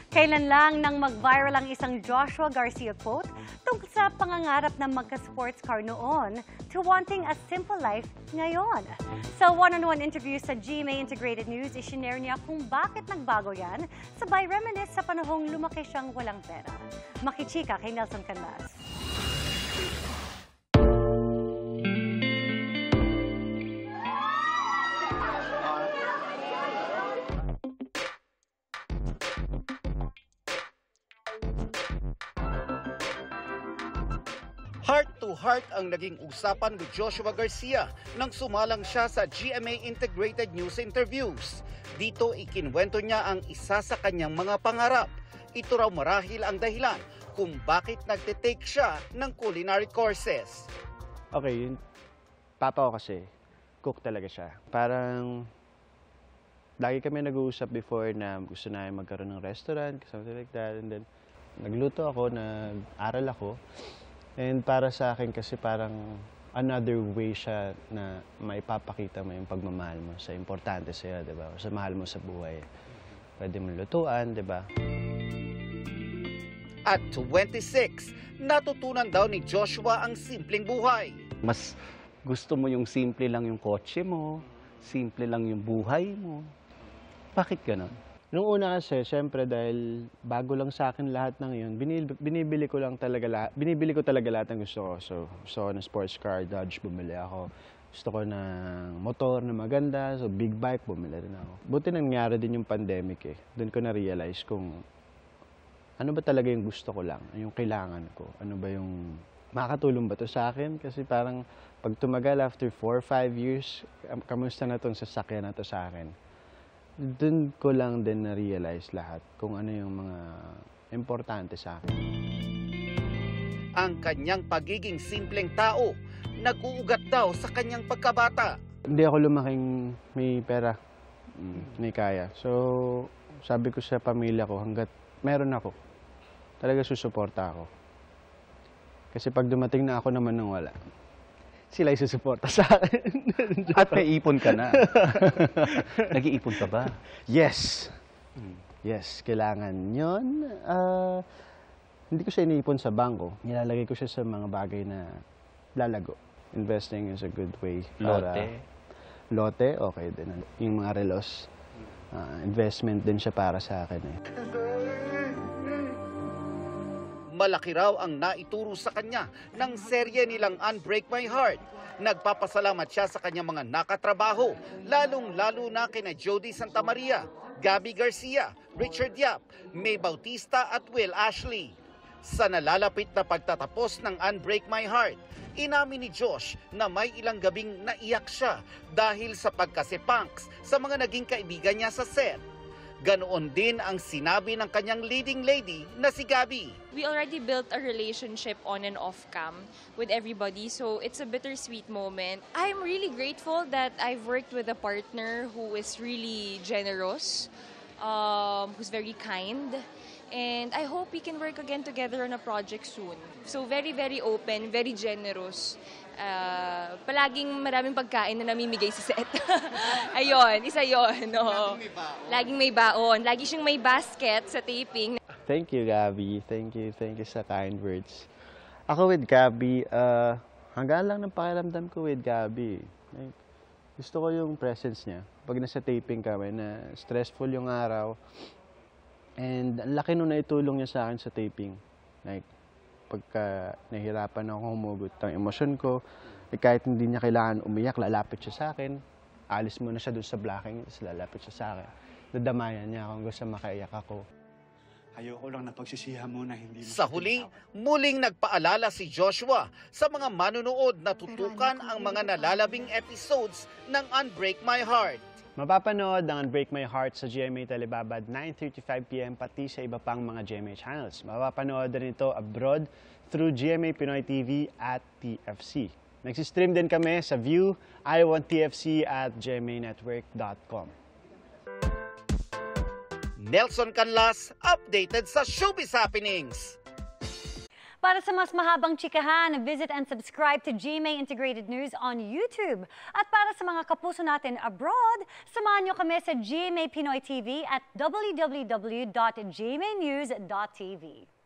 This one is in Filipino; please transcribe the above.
Kailan lang nang mag-viral ang isang Joshua Garcia quote tungkol sa pangangarap ng magka-sports car noon to wanting a simple life ngayon. Sa one-on-one interview sa GMA Integrated News, isinare niya kung bakit nagbago yan, sabay reminisce sa panahong lumaki siyang walang pera. Makichika kay Nelson Canlas. Heart-to-heart ang naging usapan with Joshua Garcia nang sumalang siya sa GMA Integrated News Interviews. Dito ikinwento niya ang isa sa kanyang mga pangarap. Ito raw marahil ang dahilan kung bakit nagtitake siya ng culinary courses. Okay, yung papa ko kasi, cook talaga siya. Parang, lagi kami nag-uusap before na gusto na magkaroon ng restaurant, something like that. And then, nagluto ako, nag-aral ako. And para sa akin kasi parang another way siya na maipapakita mo yung pagmamahal mo sa importante sa'yo, di ba? O sa mahal mo sa buhay. Pwede mo lutuan, di ba? At 26, natutunan daw ni Joshua ang simpleng buhay. Mas gusto mo yung simple lang yung kotse mo, simple lang yung buhay mo. Bakit ganon? Nung una kasi, syempre dahil bago lang sa akin lahat ng yun, binibili ko talaga lahat ng gusto ko. So, gusto ko ng sports car, Dodge, bumili ako. Gusto ko ng motor na maganda, so big bike, bumili rin ako. Buti nangyari din yung pandemic eh. Doon ko na-realize kung ano ba talaga yung gusto ko lang, yung kailangan ko. Ano ba yung makakatulong ba to sa akin? Kasi parang pag tumagal after 4 or 5 years, kamusta na tong sasakyan na to sa akin? Doon ko lang din na-realize lahat kung ano yung mga importante sa akin. Ang kanyang pagiging simpleng tao, nag-uugat daw sa kanyang pagkabata. Hindi ako lumaking may pera, may kaya. So, sabi ko sa pamilya ko, hanggat meron ako, talaga susuporta ako. Kasi pag dumating na ako naman nang wala, sila yung susuporta sa akin. At may ipon ka na. Nag-iipon ka ba? Yes. Yes, kailangan yun. Hindi ko siya iniipon sa bangko. Nilalagay ko siya sa mga bagay na lalago. Investing is a good way. Lote? Lote, okay din. Yung mga relos, investment din siya para sa akin eh. Malaki raw ang naituro sa kanya ng serye nilang Unbreak My Heart. Nagpapasalamat siya sa kanyang mga nakatrabaho, lalong-lalo na kina Jody Santa Maria, Gabby Garcia, Richard Yap, May Bautista at Will Ashley. Sa nalalapit na pagtatapos ng Unbreak My Heart, inamin ni Josh na may ilang gabing naiyak siya dahil sa pagkasipunks sa mga naging kaibigan niya sa set. Ganoon din ang sinabi ng kanyang leading lady na si Gabby. We already built a relationship on and off cam with everybody, so it's a bittersweet moment. I'm really grateful that I've worked with a partner who is really generous, who's very kind, and I hope we can work again together on a project soon. So very, very open, very generous. Palaging maraming pagkain na namimigay sa set. Ayun, isa yun. No. Laging may baon. Lagi siyang may basket sa taping. Thank you, Gabby. Thank you sa kind words. Ako with Gabby, hanggang lang ng pakiramdam ko with Gabby. Like, gusto ko yung presence niya. Pag nasa taping kami, na stressful yung araw. And ang laki nung naitulong niya sa akin sa taping. Like, pagka nahihirapan ako humugot ng emosyon ko, kahit hindi niya kailangan umiyak, lalapit siya sa akin. Alis muna siya dun sa blocking, tapos lalapit siya sa akin. Dadamayan niya kung gusto makaiyak ako. Ayoko lang na pagsisihan mo na hindi mo... Sa huli, muling nagpaalala si Joshua sa mga manunood na tutukan ang mga nalalabing episodes ng Unbreak My Heart. Mapapanood ang Unbreak My Heart sa GMA Telebabad 9:35 PM pati sa iba pang mga GMA channels. Mapapanood din ito abroad through GMA Pinoy TV at TFC. Nagsistream din kami sa View, I Want TFC at gmanetwork.com. Nelson Canlas, updated sa Showbiz Happenings. Para sa mas mahabang chikahan, visit and subscribe to GMA Integrated News on YouTube. At para sa mga kapuso natin abroad, samahan nyo kami sa GMA Pinoy TV at www.gmanews.tv.